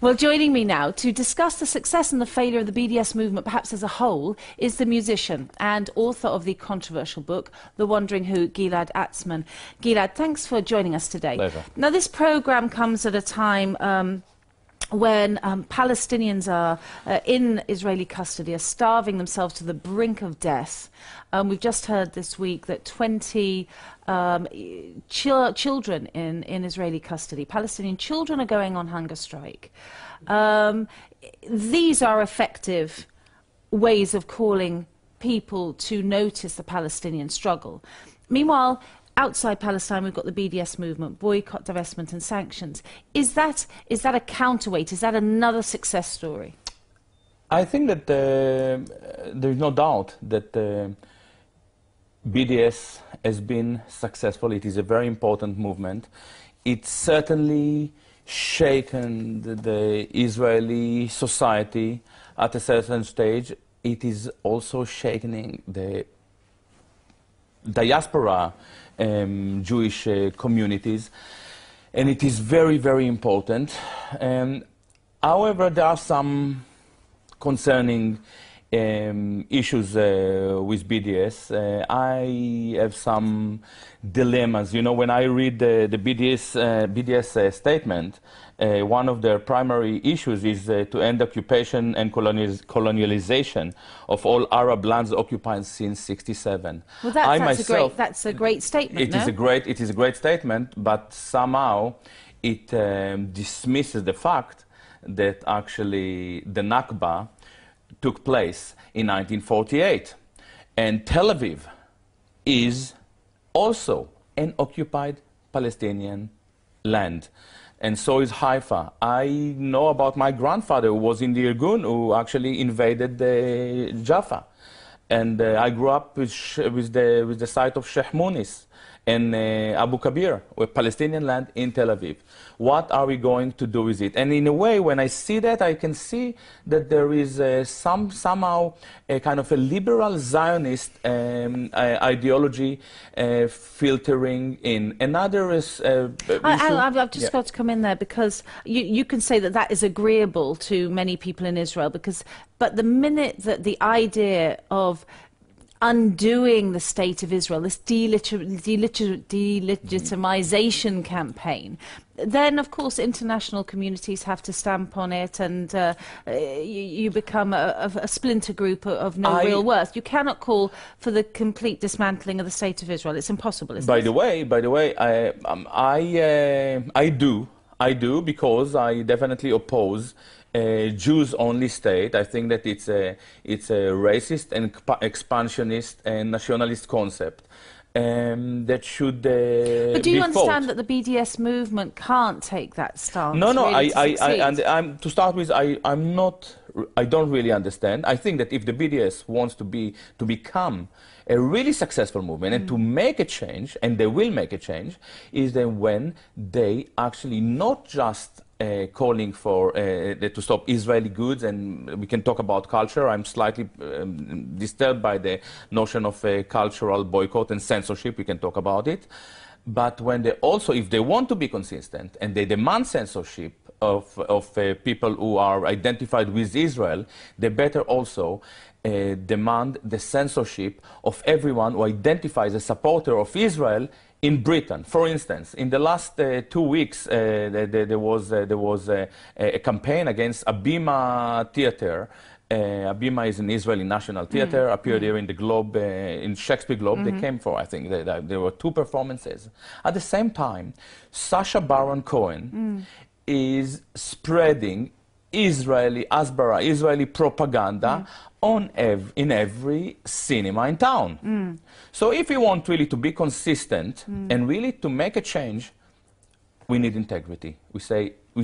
Well, joining me now to discuss the success and the failure of the BDS movement, perhaps as a whole, is the musician and author of the controversial book, The Wandering Who, Gilad Atzmon. Gilad, thanks for joining us today. Pleasure. Now, this programme comes at a time when Palestinians are in Israeli custody, are starving themselves to the brink of death. We've just heard this week that 20 children in Israeli custody, Palestinian children, are going on hunger strike. These are effective ways of calling people to notice the Palestinian struggle. Meanwhile, outside Palestine, we've got the BDS movement, Boycott, Divestment and Sanctions. Is that a counterweight? Is that another success story? I think that there's no doubt that BDS has been successful. It is a very important movement. It's certainly shaken the Israeli society at a certain stage. It is also shaking the diaspora Jewish communities, and it is very, very important. However, there are some concerning issues with BDS. I have some dilemmas. You know, when I read the BDS statement, one of their primary issues is to end occupation and colonialization of all Arab lands occupied since '67. Well, that's a great statement. It is a great statement, but somehow it dismisses the fact that actually the Nakba took place in 1948, and Tel Aviv is also an occupied Palestinian land. And so is Haifa. I know about my grandfather who was in the Irgun, who actually invaded Jaffa. And I grew up with the site of Sheikh Munis and Abu Kabir, a Palestinian land in Tel Aviv. What are we going to do with it? And in a way, when I see that, I can see that there is somehow a kind of a liberal Zionist ideology filtering in. Another is... I've just got to come in there, because you can say that that is agreeable to many people in Israel, but the minute that the idea of undoing the state of Israel, this delegitimization campaign, then of course international communities have to stamp on it, and you become a splinter group of no real worth. You cannot call for the complete dismantling of the state of Israel. It's impossible, isn't it? By the way, I do, because I definitely oppose Jews-only state. I think that it's a racist and expansionist and nationalist concept that should But do you understand that the BDS movement can't take that stance? No, really, to start with, I don't really understand. I think that if the BDS wants to become a really successful movement and to make a change, and they will make a change, is then when they actually not just calling for to stop Israeli goods, and we can talk about culture. I'm slightly disturbed by the notion of cultural boycott and censorship. We can talk about it. But when they also, if they want to be consistent and they demand censorship of people who are identified with Israel, they better also demand the censorship of everyone who identifies as a supporter of Israel in Britain. For instance, in the last 2 weeks, there was a campaign against Abima Theatre. Abima is an Israeli national theatre, appeared here in the Globe, in Shakespeare Globe. They came for, I think, there were 2 performances. At the same time, Sacha Baron Cohen is spreading Israeli asbara, Israeli propaganda in every cinema in town. So if we want really to be consistent and really to make a change, we need integrity. We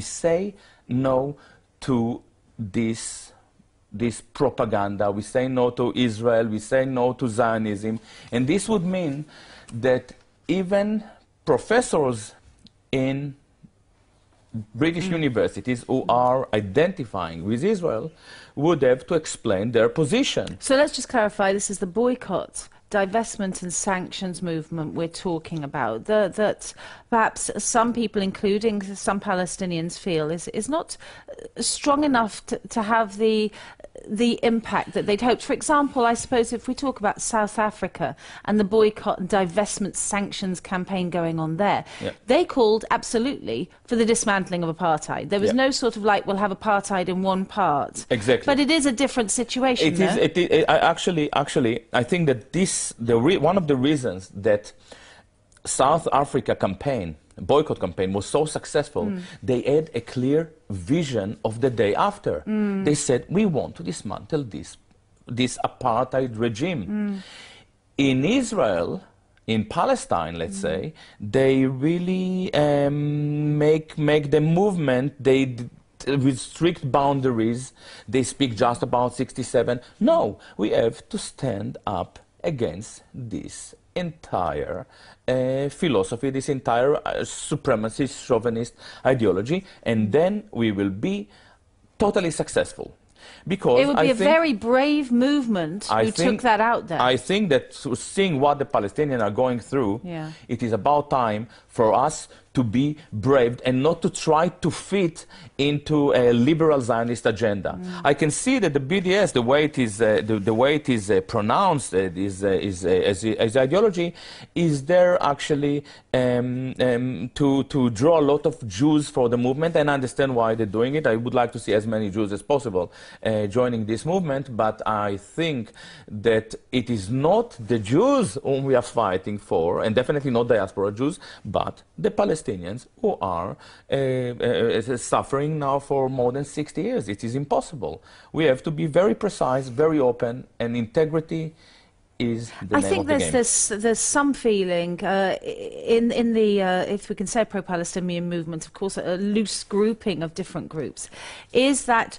say no to this propaganda. We say no to Israel. We say no to Zionism. And this would mean that even professors in British universities who are identifying with Israel would have to explain their position. So let's just clarify, this is the Boycott, divestment and sanctions movement we're talking about, that perhaps some people, including some Palestinians, feel is not strong enough to have the impact that they'd hoped? For example, I suppose if we talk about South Africa and the boycott and divestment sanctions campaign going on there, they called absolutely for the dismantling of apartheid. There was no sort of like, we'll have apartheid in one part. Exactly. But it is a different situation. Actually, I think that one of the reasons that South Africa boycott campaign was so successful, they had a clear vision of the day after. They said, we want to dismantle this apartheid regime. In Israel, in Palestine, let's say, they really make the movement, with strict boundaries. They speak just about 67. No, we have to stand up against this entire philosophy, this entire supremacist, chauvinist ideology, and then we will be totally successful. Because it would be a very brave movement who took that out there. I think that seeing what the Palestinians are going through, it is about time for us to be brave and not to try to fit into a liberal Zionist agenda. I can see that the BDS, the way it is pronounced, as ideology, is there actually to draw a lot of Jews for the movement, and I understand why they're doing it. I would like to see as many Jews as possible joining this movement, but I think that it is not the Jews whom we are fighting for, and definitely not diaspora Jews, but the Palestinians who are suffering now for more than 60 years. It is impossible. We have to be very precise, very open, and integrity is the name of the game. There's some feeling in the, if we can say, pro-Palestinian movement, of course, a loose grouping of different groups, is that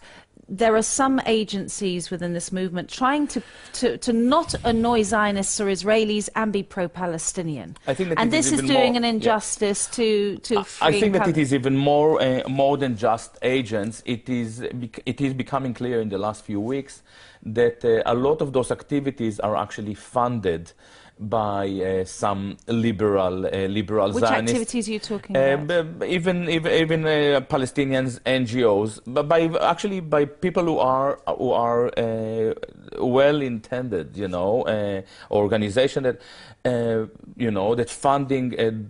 there are some agencies within this movement trying to not annoy Zionists or Israelis and be pro-Palestinian. And this is doing an injustice to I think that it is even more than just agents. It is becoming clear in the last few weeks that a lot of those activities are actually funded by some liberal Which Zionists. activities are you talking about? Even Palestinians, NGOs, but by people who are well intended, organization that that funding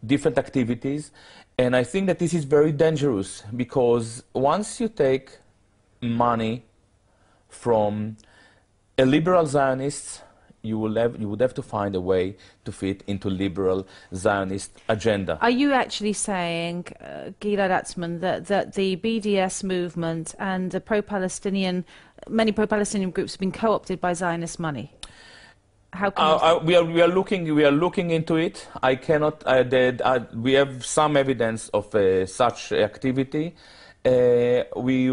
different activities, and I think that this is very dangerous, because once you take money from a liberal Zionist, you would have to find a way to fit into liberal Zionist agenda. Are you actually saying, Gilad Atzmon, that the BDS movement and the many pro-Palestinian groups have been co-opted by Zionist money? How can we are looking into it. I cannot. We have some evidence of such activity. We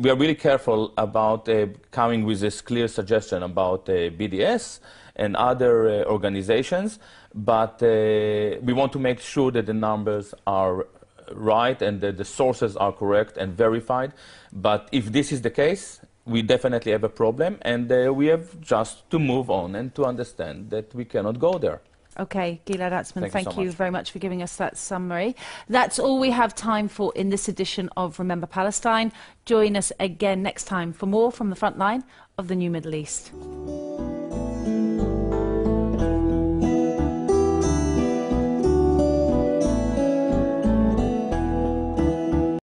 are really careful about coming with this clear suggestion about BDS and other organizations, but we want to make sure that the numbers are right and that the sources are correct and verified. But if this is the case, we definitely have a problem, and we have just to move on and to understand that we cannot go there. Okay, Gilad Atzmon, thank you much. very much for giving us that summary. That's all we have time for in this edition of Remember Palestine. Join us again next time for more from the front line of the New Middle East.